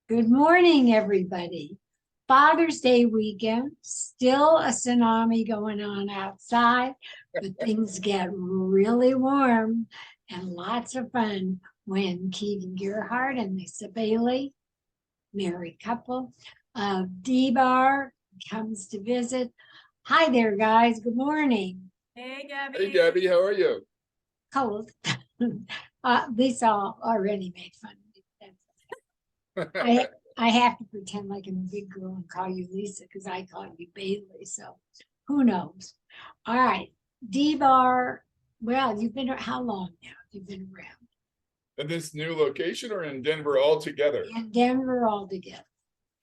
Good morning, everybody. Father's Day weekend, still a tsunami going on outside, but things get really warm and lots of fun when Keegan Gerhard and Lisa Baily, married couple of DBar, comes to visit. Hi there, guys. Good morning. Hey, Gabby. Hey, Gabby, how are you? Cold. Lisa already made fun of me. I have to pretend like I'm a big girl and call you Lisa because I call you Baily. So who knows? All right. DBar, well, you've been, how long now? You've been around? In this new location or in Denver altogether? In Denver altogether.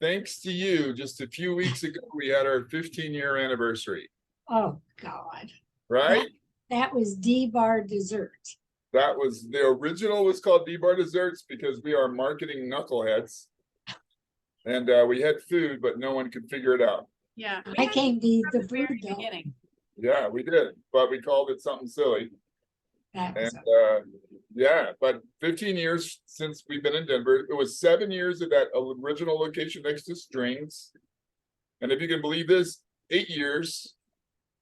Thanks to you, just a few weeks ago, we had our 15-year anniversary. Oh, God. Right? That was DBar Dessert. That was, the original was called DBar Desserts because we are marketing knuckleheads. And we had food, but no one could figure it out. Yeah. I came to eat the very food, though. beginning. Yeah, we did, but we called it something silly. That And was yeah, but 15 years since we've been in Denver. It was 7 years of that original location next to Strings. And if you can believe this, 8 years,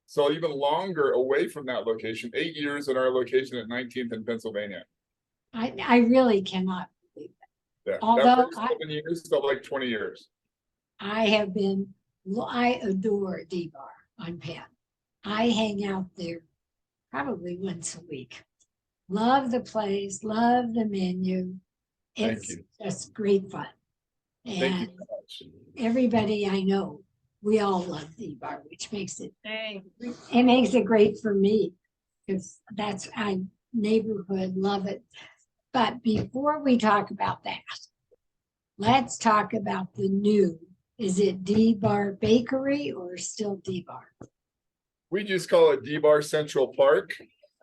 so even longer away from that location, 8 years at our location at 19th in Pennsylvania. I really cannot believe that. Yeah, Although that first 7 years felt like 20 years. I adore DBar on Penn. I hang out there probably once a week. Love the place, love the menu. It's just great fun. Thank you And so much. everybody I know, we all love DBar, which makes it, Hey. it makes it great for me because that's I neighborhood, love it. But before we talk about that, let's talk about the new. Is it DBar Bakery or still DBar? We just call it DBar Central Park.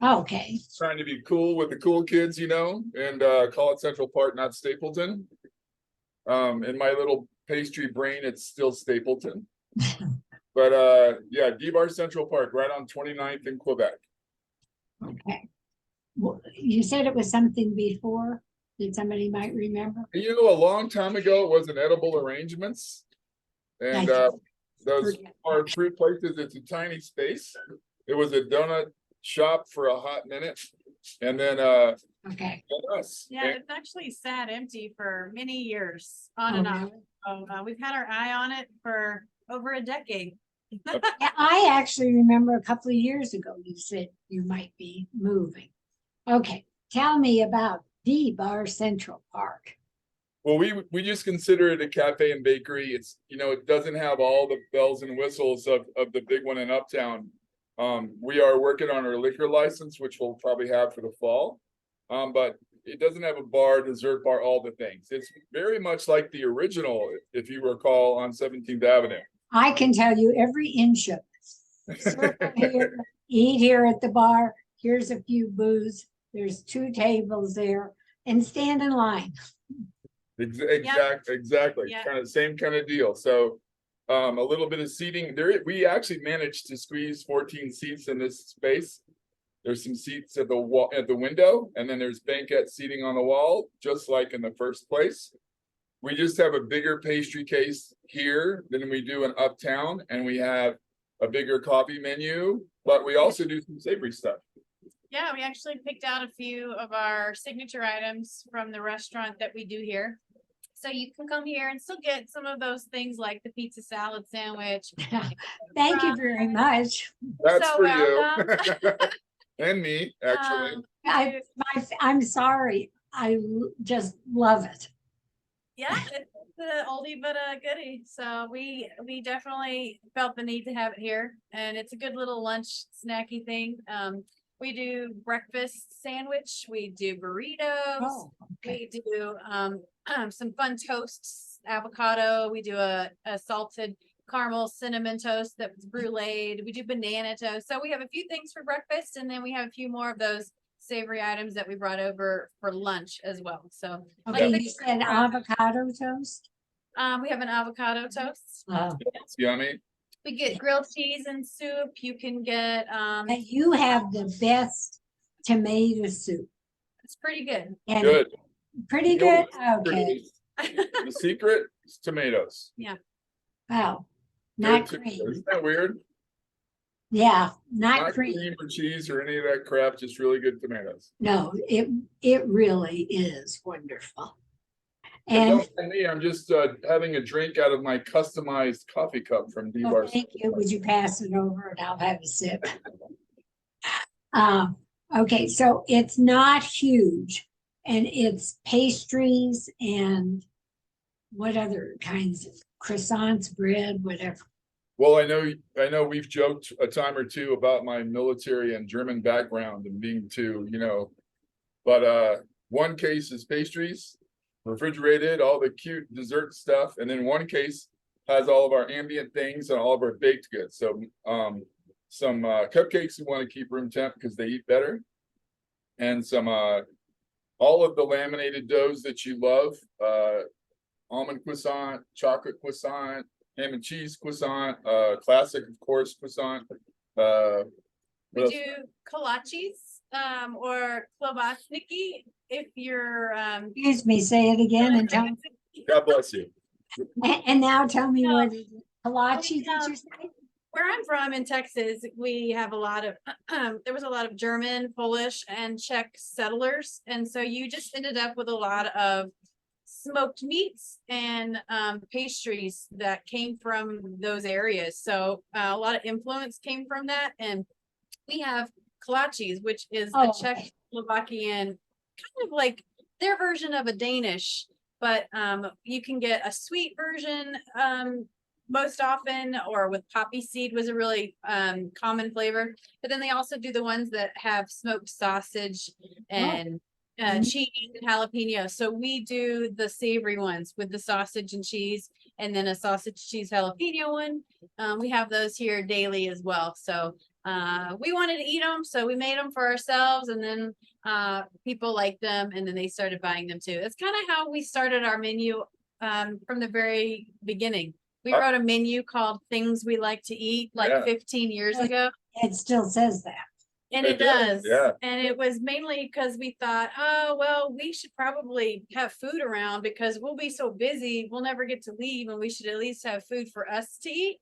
Okay. Trying to be cool with the cool kids, you know, and call it Central Park, not Stapleton. In my little pastry brain, it's still Stapleton. But yeah, DBar Central Park, right on 29th in Quebec. Okay. Well, you said it was something before that somebody might remember. You know, a long time ago, it was an Edible Arrangements. And those are fruit places. It's a tiny space. It was a donut shop for a hot minute. And then okay. Us. Yeah, it's actually sat empty for many years on and off. So, we've had our eye on it for over a decade. I actually remember a couple of years ago you said you might be moving. Okay, tell me about DBar Central Park. Well, we just consider it a cafe and bakery. It's, you know, it doesn't have all the bells and whistles of the big one in Uptown. We are working on our liquor license, which we'll probably have for the fall. But it doesn't have a bar, dessert bar, all the things. It's very much like the original, if you recall, on 17th Avenue. I can tell you every inch of it. Circle here, eat here at the bar. Here's a few booths. There's 2 tables there and stand in line. Exactly. Yep. Kind of same kind of deal. So a little bit of seating there. We actually managed to squeeze 14 seats in this space. There's some seats at the wall at the window, and then there's banquette seating on the wall, just like in the first place. We just have a bigger pastry case here than we do in Uptown, and we have a bigger coffee menu, but we also do some savory stuff. Yeah, we actually picked out a few of our signature items from the restaurant that we do here. So you can come here and still get some of those things like the pizza salad sandwich. Thank you very much. That's So for welcome. you. And me, actually. I'm sorry. I just love it. Yeah, it's the oldie but a goodie. So we definitely felt the need to have it here, and it's a good little lunch snacky thing. We do breakfast sandwich. We do burritos. Oh, okay. We do some fun toasts, avocado. We do a salted caramel cinnamon toast that's bruleed. We do banana toast. So we have a few things for breakfast, and then we have a few more of those savory items that we brought over for lunch as well. So okay, like you said avocado toast? we have an avocado toast. Oh. It's yummy. We get grilled cheese and soup. You can get You have the best tomato soup. it's pretty good. And Good. pretty You know good? what's Okay. The secret is tomatoes. Wow, not Good cream. Isn't that weird? Yeah, not Not cream. cream or cheese or any of that crap, just really good tomatoes. No, it really is wonderful. And And don't mind me, I'm just having a drink out of my customized coffee cup from oh, DBar. thank you. Would you pass it over and I'll have a sip? Okay, so it's not huge, and it's pastries and what other kinds of croissants, bread, whatever. Well, I know we've joked a time or two about my military and German background and being too, but one case is pastries, refrigerated, all the cute dessert stuff, and then one case has all of our ambient things and all of our baked goods. So some cupcakes we want to keep room temp because they eat better, and some all of the laminated doughs that you love, almond croissant, chocolate croissant, ham and cheese croissant, classic, of course, croissant. What We else? do kolaches, or klobasniki if you're, Excuse me, say it again and tell me. God bless you. And now tell me No. what it is. Kolache, did you say? where I'm from in Texas, we have a lot of, there was a lot of German, Polish, and Czech settlers. And so you just ended up with a lot of smoked meats and pastries that came from those areas. So a lot of influence came from that. And we have kolaches, which is a Oh, okay. Czechoslovakian, kind of like their version of a Danish, but you can get a sweet version most often, or with poppy seed was a really common flavor. But then they also do the ones that have smoked sausage and cheese and jalapeno. So we do the savory ones with the sausage and cheese, and then a sausage cheese jalapeno one. We have those here daily as well. So we wanted to eat them, so we made them for ourselves, and then people liked them, and then they started buying them too. It's kind of how we started our menu from the very beginning. We wrote a menu called Things We Like to Eat like Yeah. 15 years ago. It still says that. And It it does, does. yeah. And it was mainly because we thought, oh, well, we should probably have food around because we'll be so busy, we'll never get to leave, and we should at least have food for us to eat.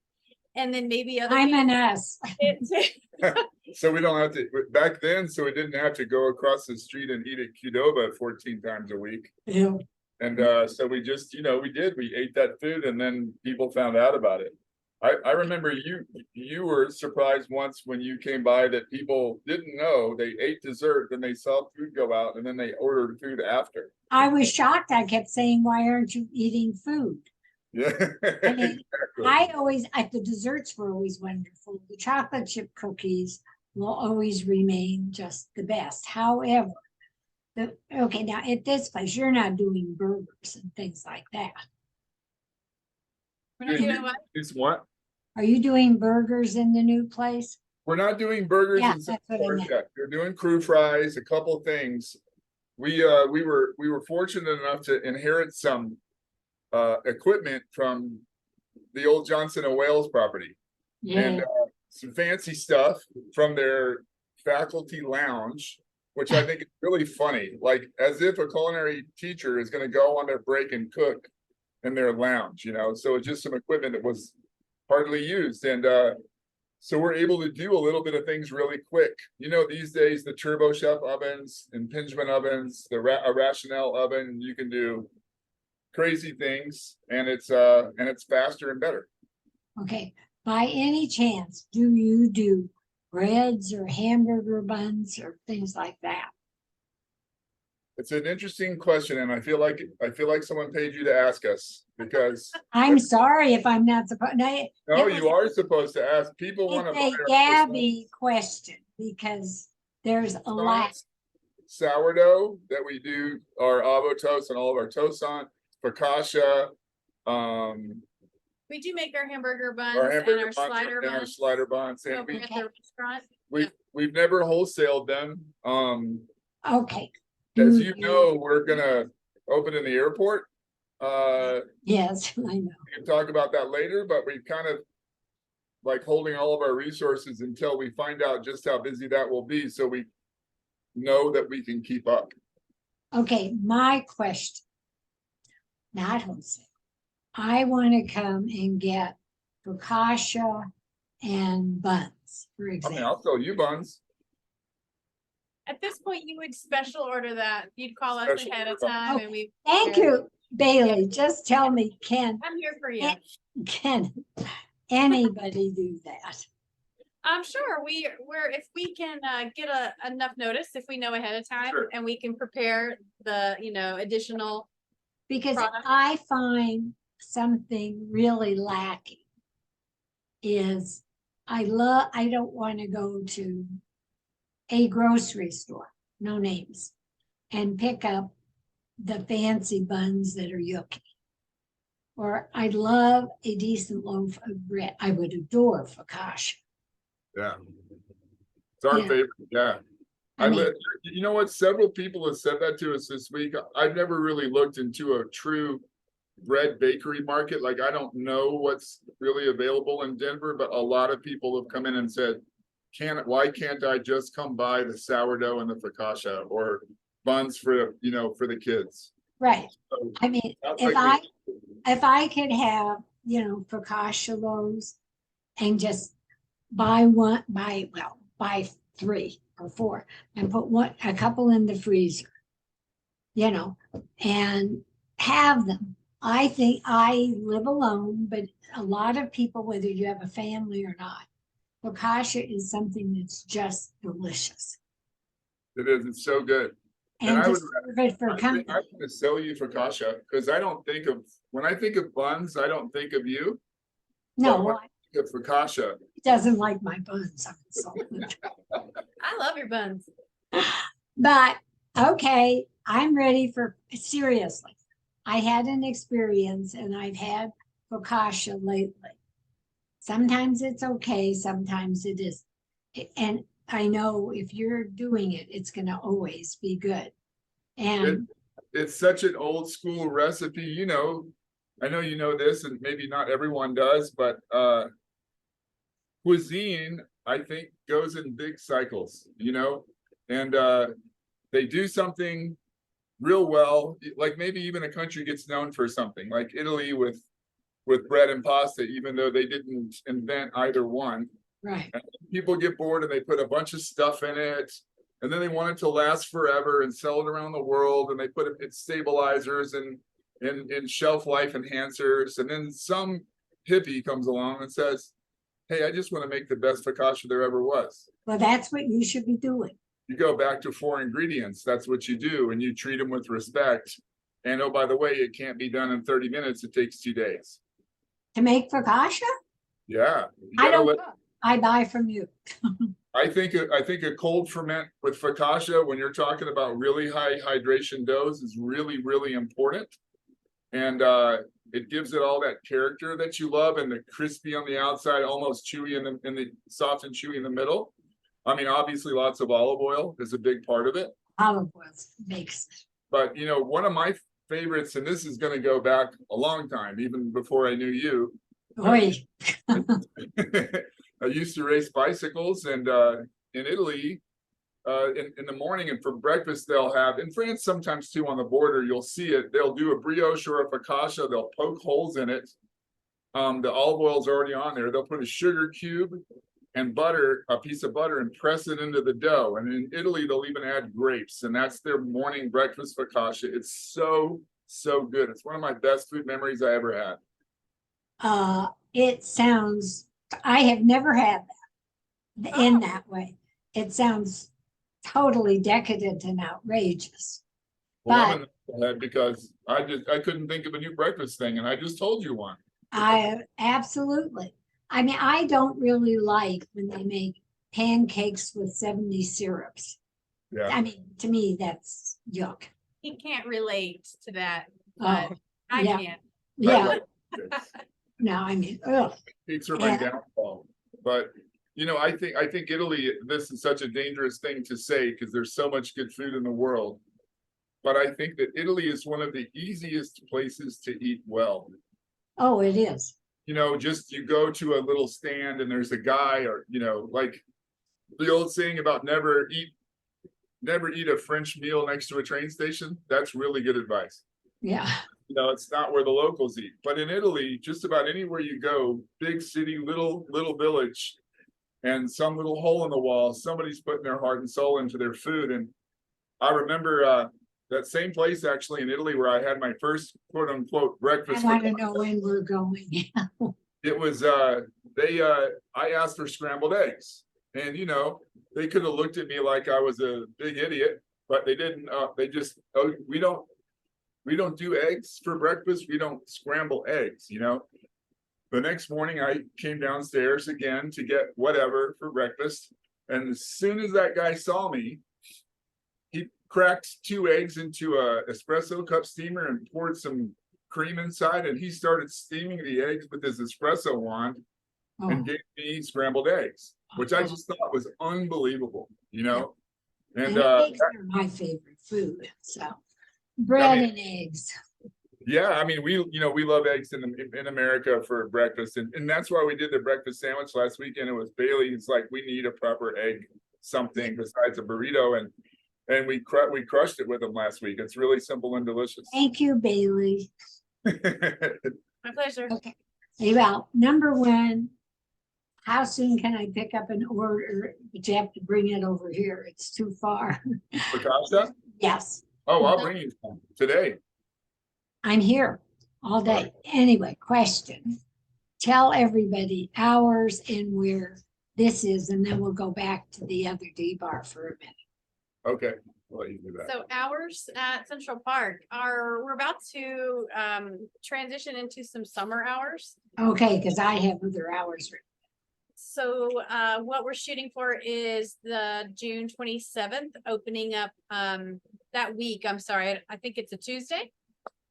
And then maybe other I'm an people us. So we don't have to, back then, so we didn't have to go across the street and eat at Qdoba 14 times a week. Ew. And so we just, we ate that food and then people found out about it. I remember you were surprised once when you came by that people didn't know they ate dessert, then they saw food go out and then they ordered food after. I was shocked. I kept saying, why aren't you eating food? Yeah. I mean, Exactly. the desserts were always wonderful. The chocolate chip cookies will always remain just the best. However, okay, now at this place, you're not doing burgers and things like that. We're not doing what? It's what? Are you doing burgers in the new place? We're not doing burgers Yeah, and that's what I meant. yet. We're doing crew fries, a couple things. We were fortunate enough to inherit some equipment from the old Johnson and Wales property. And Yeah, some fancy stuff from their faculty lounge, which I think is really funny, like as if a culinary teacher is going to go on their break and cook in their lounge, so it's just some equipment that was hardly used. And so we're able to do a little bit of things really quick. These days, the Turbo Chef ovens, impingement ovens, a Rationale oven, you can do crazy things, and it's faster and better. okay. By any chance, do you do breads or hamburger buns or things like that? It's an interesting question, and I feel like someone paid you to ask us, because I'm sorry if I'm not supposed, no, no, it you was- are supposed to ask. People want to it's buy a our Gabby question because there's a lot. sourdough that we do our avo toast and all of our toasts on, focaccia, We do make our hamburger buns our and hamburger our buns slider and our buns slider buns, and over at the restaurant. we've never wholesaled them. Okay. As Do you know, we're gonna open in the airport. Yes, I know. We can talk about that later, but we kind of like holding all of our resources until we find out just how busy that will be, so we know that we can keep up. Okay, my question. not wholesale. I want to come and get focaccia and buns, for I mean, example. I'll sell you buns. At this point, you would special order that. You'd call us Special ahead of order. time and we. Thank you, Bailey. Just tell me, I'm here for you. can anybody do that? I'm sure we're if we can get enough notice, if we know ahead of time, Sure. and we can prepare the additional. Because Product. I find something really lacking is I don't want to go to a grocery store, no names, and pick up the fancy buns that are yucky. Or I'd love a decent loaf of bread. I would adore focaccia. Yeah. It's our Yeah. favorite, yeah. I mean, You know what? Several people have said that to us this week. I've never really looked into a true bread bakery market. Like, I don't know what's really available in Denver, but a lot of people have come in and said, why can't I just come buy the sourdough and the focaccia or buns for, for the kids? right. So I mean, that's if like I could have, focaccia loaves and just buy three or four and put a couple in the freezer, and have them. I think I live alone, but a lot of people, whether you have a family or not, focaccia is something that's just delicious. it is. It's so good. And I to would- serve it for company. I'm gonna sell you focaccia because when I think of buns, I don't think of you. No, But when I think of focaccia, he doesn't like my buns. I'm insulted. I love your buns. But okay, I'm ready for seriously. I had an experience and I've had focaccia lately. Sometimes it's okay, sometimes it is. And I know if you're doing it, it's going to always be good. And it's such an old school recipe, I know you know this, and maybe not everyone does, but cuisine, I think, goes in big cycles, and they do something real well, like maybe even a country gets known for something, like Italy with bread and pasta, even though they didn't invent either one. right. And people get bored and they put a bunch of stuff in it, and then they want it to last forever and sell it around the world, and they put it in stabilizers and in shelf life enhancers, and then some hippie comes along and says, hey, I just want to make the best focaccia there ever was. Well, that's what you should be doing. You go back to 4 ingredients. That's what you do, and you treat them with respect. And oh, by the way, it can't be done in 30 minutes. It takes 2 days. To make focaccia, Yeah. I don't cook. I buy from you. I think a cold ferment with focaccia, when you're talking about really high hydration doughs, is really, really important. And it gives it all that character that you love, and the crispy on the outside, almost chewy in the soft and chewy in the middle. I mean, obviously lots of olive oil is a big part of it. Olive oil makes it. But one of my favorites, and this is going to go back a long time, even before I knew you. Oy. I used to race bicycles, and in Italy, in the morning and for breakfast, they'll have, in France sometimes too, on the border, you'll see it. They'll do a brioche or a focaccia. They'll poke holes in it. The olive oil's already on there. They'll put a sugar cube and butter, a piece of butter, and press it into the dough. And in Italy, they'll even add grapes, and that's their morning breakfast focaccia. It's so, so good. It's one of my best food memories I ever had. It sounds, I have never had that in that way. It sounds totally decadent and outrageous. Well, I'm in the head because I couldn't think of a new breakfast thing, and I just told you one. I absolutely. I mean, I don't really like when they make pancakes with 70 syrups. Yeah. I mean, to me, that's yuck. He can't relate to that, but Oh, I yeah. can. Yeah. No, I mean, ugh. It's my Yeah. downfall. But I think Italy, this is such a dangerous thing to say because there's so much good food in the world. But I think that Italy is one of the easiest places to eat well. Oh, it is. Just you go to a little stand and there's a guy, or like the old saying about never eat a French meal next to a train station. That's really good advice. Yeah. You know, it's not where the locals eat. But in Italy, just about anywhere you go, big city, little village, and some little hole in the wall, somebody's putting their heart and soul into their food. And I remember that same place actually in Italy where I had my first quote unquote I breakfast. want to know when we're going. It was I asked for scrambled eggs, and you know, they could have looked at me like I was a big idiot, but they didn't. They just, oh, we don't do eggs for breakfast. We don't scramble eggs, you know. The next morning I came downstairs again to get whatever for breakfast, and as soon as that guy saw me, he cracked 2 eggs into a espresso cup steamer and poured some cream inside, and he started steaming the eggs with his espresso wand and Oh, gave me scrambled eggs, which I just thought was unbelievable, you know. And and eggs are my favorite food, so bread and eggs. yeah, I mean, we love eggs in America for breakfast, and that's why we did the breakfast sandwich last weekend. It was Baily. It's like we need a proper egg something besides a burrito, and we crushed it with them last week. It's really simple and delicious. Thank you, Bailey. My pleasure. Okay, well, number one, how soon can I pick up an order? But you have to bring it over here. It's too far. For Costa? Yes, Oh, I'll bring you some today. I'm here all day. Anyway, question. Tell everybody hours and where this is, and then we'll go back to the other DBar for a minute. Okay, I'll let you do that. So hours at Central Park we're about to transition into some summer hours. Okay, because I have other hours. So what we're shooting for is the June 27th opening up that week. I'm sorry, I think it's a Tuesday,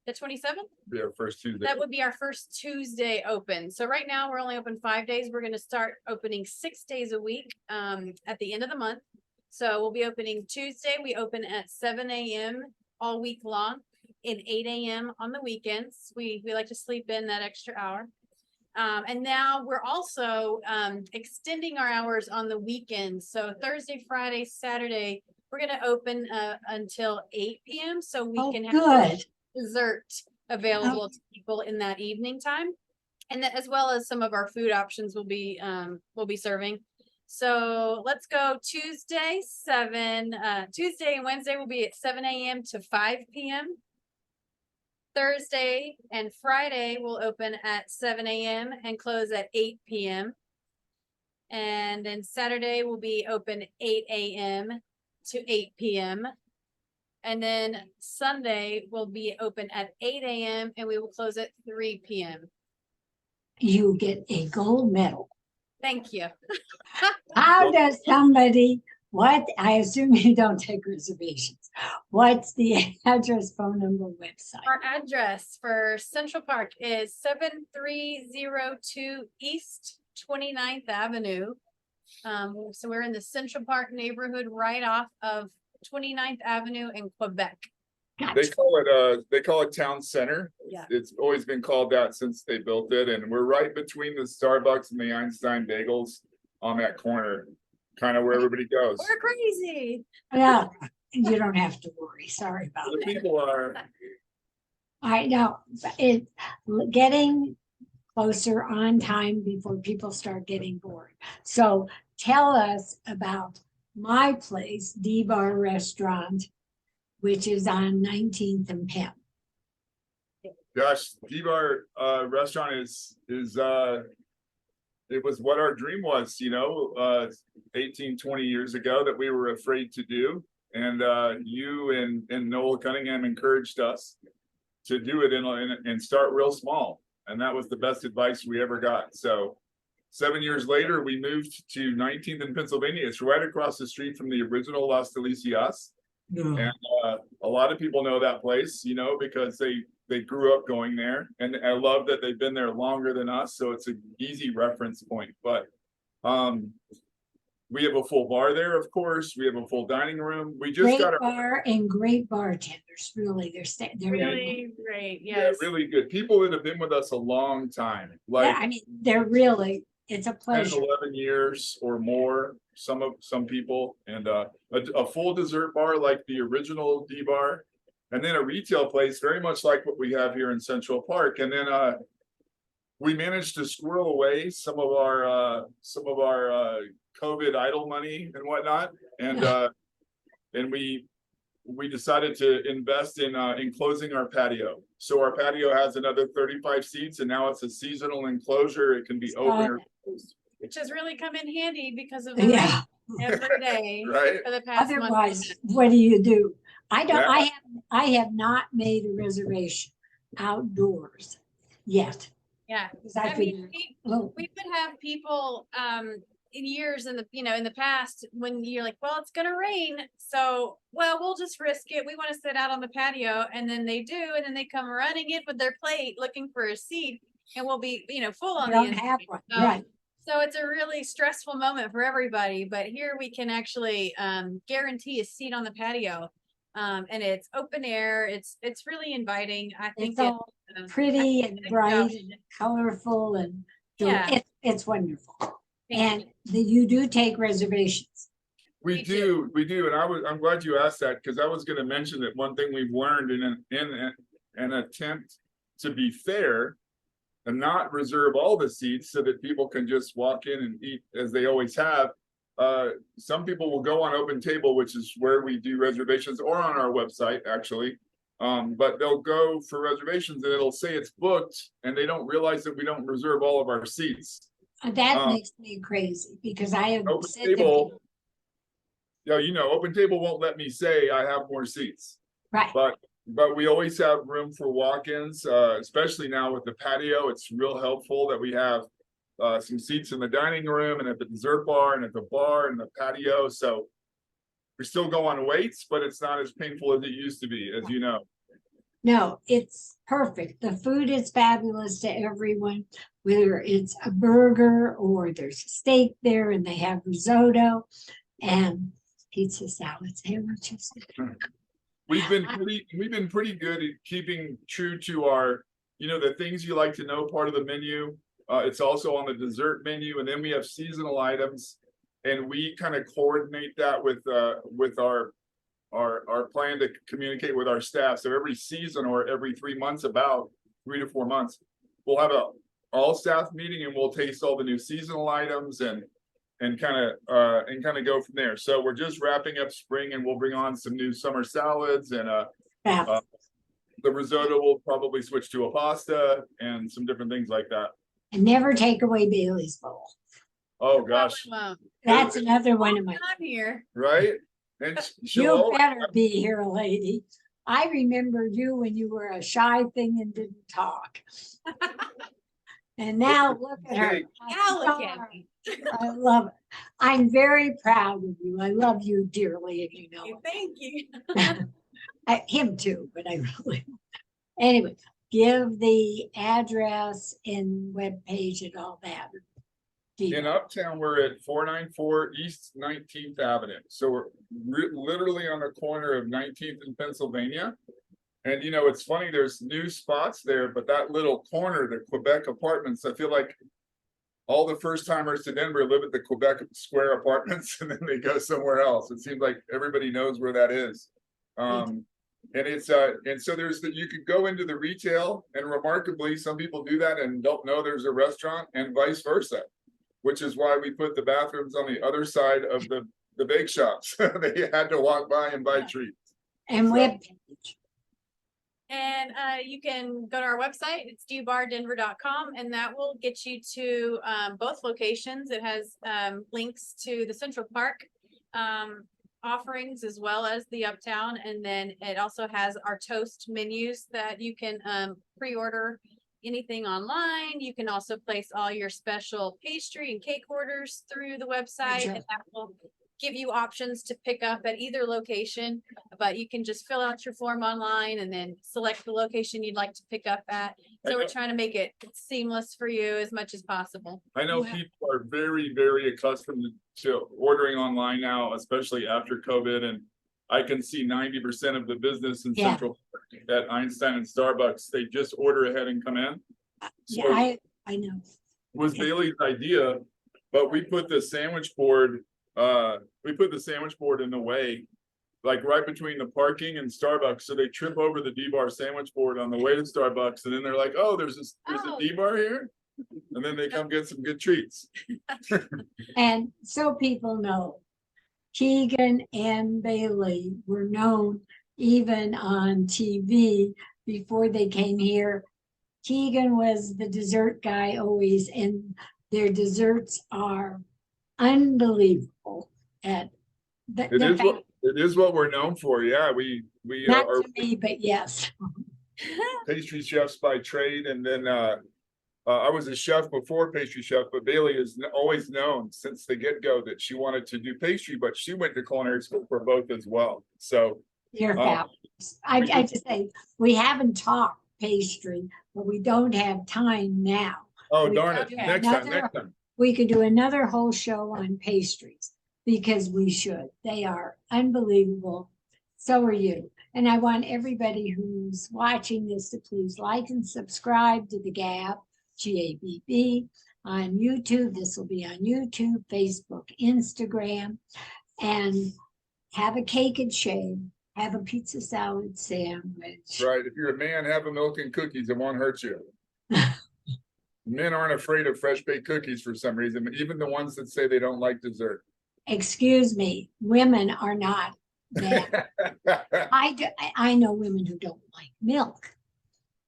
the 27th. Be our first Tuesday. That would be our first Tuesday open. So right now we're only open 5 days. We're going to start opening 6 days a week at the end of the month. So we'll be opening Tuesday. We open at 7 a.m. all week long and 8 a.m. on the weekends. We like to sleep in that extra hour. And now we're also extending our hours on the weekends. So Thursday, Friday, Saturday, we're going to open until 8 p.m. So we can have dessert available to people in that evening time. And as well as some of our food options will be serving. So let's go Tuesday and Wednesday will be at 7 a.m. to 5 p.m. Thursday and Friday will open at 7 a.m. and close at 8 p.m. And then Saturday will be open 8 a.m. to 8 p.m. And then Sunday will be open at 8 a.m. and we will close at 3 p.m. You get a gold medal. Thank you. How does somebody, I assume you don't take reservations. What's the address, phone number, website? Our address for Central Park is 7302 East 29th Avenue. So we're in the Central Park neighborhood right off of 29th Avenue in Quebec. They call it Town Center. Yeah. It's always been called that since they built it, and we're right between the Starbucks and the Einstein Bagels on that corner, kind of where everybody goes. We're crazy. Well, you don't have to worry. Sorry about The that. people are. I know it's getting closer on time before people start getting bored. So tell us about my place, DBar Restaurant, which is on 19th and Penn. Gosh, DBar Restaurant is it was what our dream was, 18, 20 years ago that we were afraid to do. And you and Noel Cunningham encouraged us to do it and start real small. And that was the best advice we ever got. So 7 years later, we moved to 19th in Pennsylvania. It's right across the street from the original Las Delicias. And a lot of people know that place, because they grew up going there. And I love that they've been there longer than us. So it's an easy reference point. But we have a full bar there, of course. We have a full dining room. We just got bar and great bartenders. Really, they're Really great. Yes. Yeah, really good. People that have been with us a long time, like they're really, it's a 10, pleasure. 11 years or more, some people, and a full dessert bar like the original DBar, and then a retail place, very much like what we have here in Central Park. And then we managed to squirrel away some of our COVID idle money and whatnot, and we decided to invest in enclosing our patio. So our patio has another 35 seats, and now it's a seasonal enclosure. It can be open or closed. Which has really come in handy because of the Yeah. rain every day Right. for the past month. Otherwise, what do you do? I don't, Yeah. I have not made a reservation outdoors yet. Yeah. Because I I mean, figured, oh, we would have people in years in the past when you're like, well, it's gonna rain, so we'll just risk it. We want to sit out on the patio, and then they do, and then they come running in with their plate looking for a seat, and we'll be full on I the don't inside. have one, So- right? So it's a really stressful moment for everybody, but here we can actually guarantee a seat on the patio. And it's open air. It's really inviting. I think It's all I pretty think and it's bright good. and colorful and Yeah. it's wonderful. Thank And you do take reservations. We Me do, and I'm glad you asked that, because I was going to mention that one thing we've learned in an attempt to be fair and not reserve all the seats so that people can just walk in and eat as they always have. Some people will go on Open Table, which is where we do reservations, or on our website actually. But they'll go for reservations and it'll say it's booked, and they don't realize that we don't reserve all of our seats. That makes me crazy because I have Open said to Table, people, Open Table won't let me say I have more seats. right, But we always have room for walk-ins, especially now with the patio. It's real helpful that we have some seats in the dining room and at the dessert bar and at the bar and the patio. So we still go on waits, but it's not as painful as it used to be, as you know. no, it's perfect. The food is fabulous to everyone, whether it's a burger or there's a steak there and they have risotto and pizza salad sandwiches. We've been pretty good at keeping true to our, the things you like to know part of the menu. It's also on the dessert menu, and then we have seasonal items, and we kind of coordinate that with our plan to communicate with our staff. So every season or every 3 months, about 3 to 4 months, we'll have a all staff meeting and we'll taste all the new seasonal items and kind of go from there. So we're just wrapping up spring, and we'll bring on some new summer salads, and the risotto will probably switch to a pasta and some different things like that. And never take away Bailey's bowl. Oh gosh, That's another one of my. I'm here. right? And You better be here, lady. I remember you when you were a shy thing and didn't talk. And now look at her. Now look at me. I love it. I'm very proud of you. I love you dearly, and you know it. Thank you. Him too, but I really. Anyway, give the address and webpage and all that. in Uptown, we're at 494 East 19th Avenue. So we're literally on the corner of 19th and Pennsylvania. And it's funny, there's new spots there, but that little corner, the Quebec Apartments, I feel like all the first timers to Denver live at the Quebec Square Apartments, and then they go somewhere else. It seems like everybody knows where that is. And it's and so you could go into the retail, and remarkably, some people do that and don't know there's a restaurant, and vice versa, which is why we put the bathrooms on the other side of the bake shops. They had to walk by and buy treats. And webpage. And you can go to our website. It's dbardenver.com, and that will get you to both locations. It has links to the Central Park offerings as well as the Uptown, and then it also has our toast menus that you can pre-order anything online. You can also place all your special pastry and cake orders through the website, and that will give you options to pick up at either location, but you can just fill out your form online and then select the location you'd like to pick up at. So we're trying to make it seamless for you as much as possible. I know people are very, very accustomed to ordering online now, especially after COVID, and I can see 90% of the business in Central Park at Einstein and Starbucks, they just order ahead and come in. So I know. Was Baily's idea, but we put the sandwich board in the way like right between the parking and Starbucks. So they trip over the DBar sandwich board on the way to Starbucks, and then they're like, "Oh, there's a Oh. DBar here," and then they come get some good treats. And so people know, Keegan and Baily were known even on TV before they came here. Keegan was the dessert guy always, and their desserts are unbelievable. At It is what we're known for. Yeah, we not are to me, but yes. pastry chefs by trade, and then I was a chef before pastry chef, but Baily is always known since the get-go that she wanted to do pastry, but she went to culinary school for both as well. So You're fabulous. I just say, we haven't talked pastry, but we don't have time now. oh We darn could it, do next time. We could do another whole show on pastries, because we should. They are unbelievable. So are you. And I want everybody who's watching this to please like and subscribe to the Gabb, Gabb, on YouTube. This will be on YouTube, Facebook, Instagram, and have a cake and shake, have a pizza salad sandwich. Right, if you're a man, have a milk and cookies, it won't hurt you. Men aren't afraid of fresh baked cookies for some reason, even the ones that say they don't like dessert. Excuse me, women are not that. I know women who don't like milk,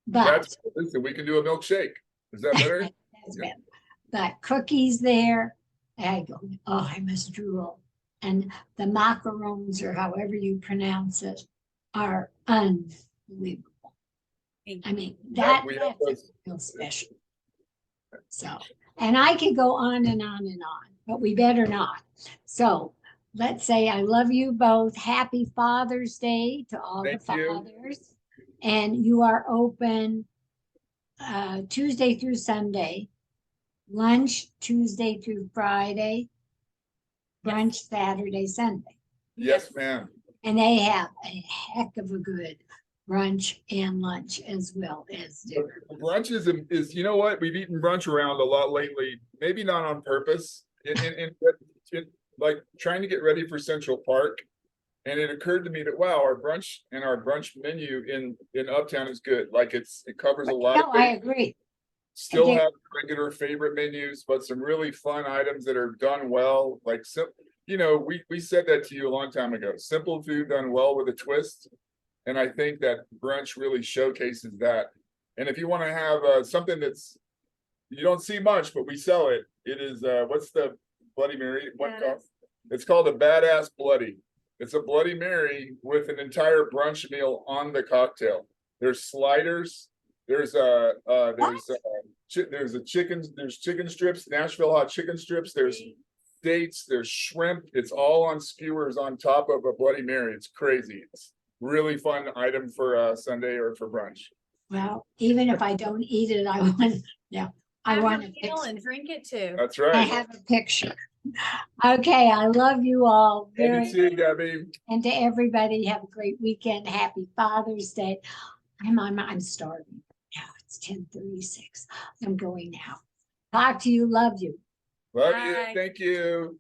but Listen, we can do a milkshake. Is that better? that's better. But cookies there, I go, oh, I must drool. And the macarons, or however you pronounce it, are unbelievable. I mean, that's real special. So, and I could go on and on and on, but we better not. So let's say I love you both. Happy Father's Day to all the Thank you. fathers. And you are open Tuesday through Sunday, lunch Tuesday through Friday, brunch Saturday, Sunday. Yes, ma'am. And they have a heck of a good brunch and lunch as well as dinner. Brunch is, you know what, we've eaten brunch around a lot lately, maybe not on purpose, like trying to get ready for Central Park. And it occurred to me that, wow, our brunch menu in Uptown is good. Like it covers a lot No, of I things. agree. Still have regular favorite menus, but some really fun items that are done well. Like, you know, we said that to you a long time ago, simple food done well with a twist. And I think that brunch really showcases that. And if you want to have something that's, you don't see much, but we sell it. It is, what's the Bloody Mary? It's called a Badass Bloody. It's a Bloody Mary with an entire brunch meal on the cocktail. There's sliders. There's chicken strips, Nashville hot chicken strips. There's dates. There's shrimp. It's all on skewers on top of a Bloody Mary. It's crazy. It's really fun item for Sunday or for brunch. Well, even if I don't eat it, I want, I want a feel picture. and drink it too. That's I right. have a picture. Okay, I love you all very Good to see you, Gabby. And to everybody, have a great weekend. Happy Father's Day. I'm starving now. It's 10:36. I'm going now. Talk to you. Love you. Love Bye. you. Thank you.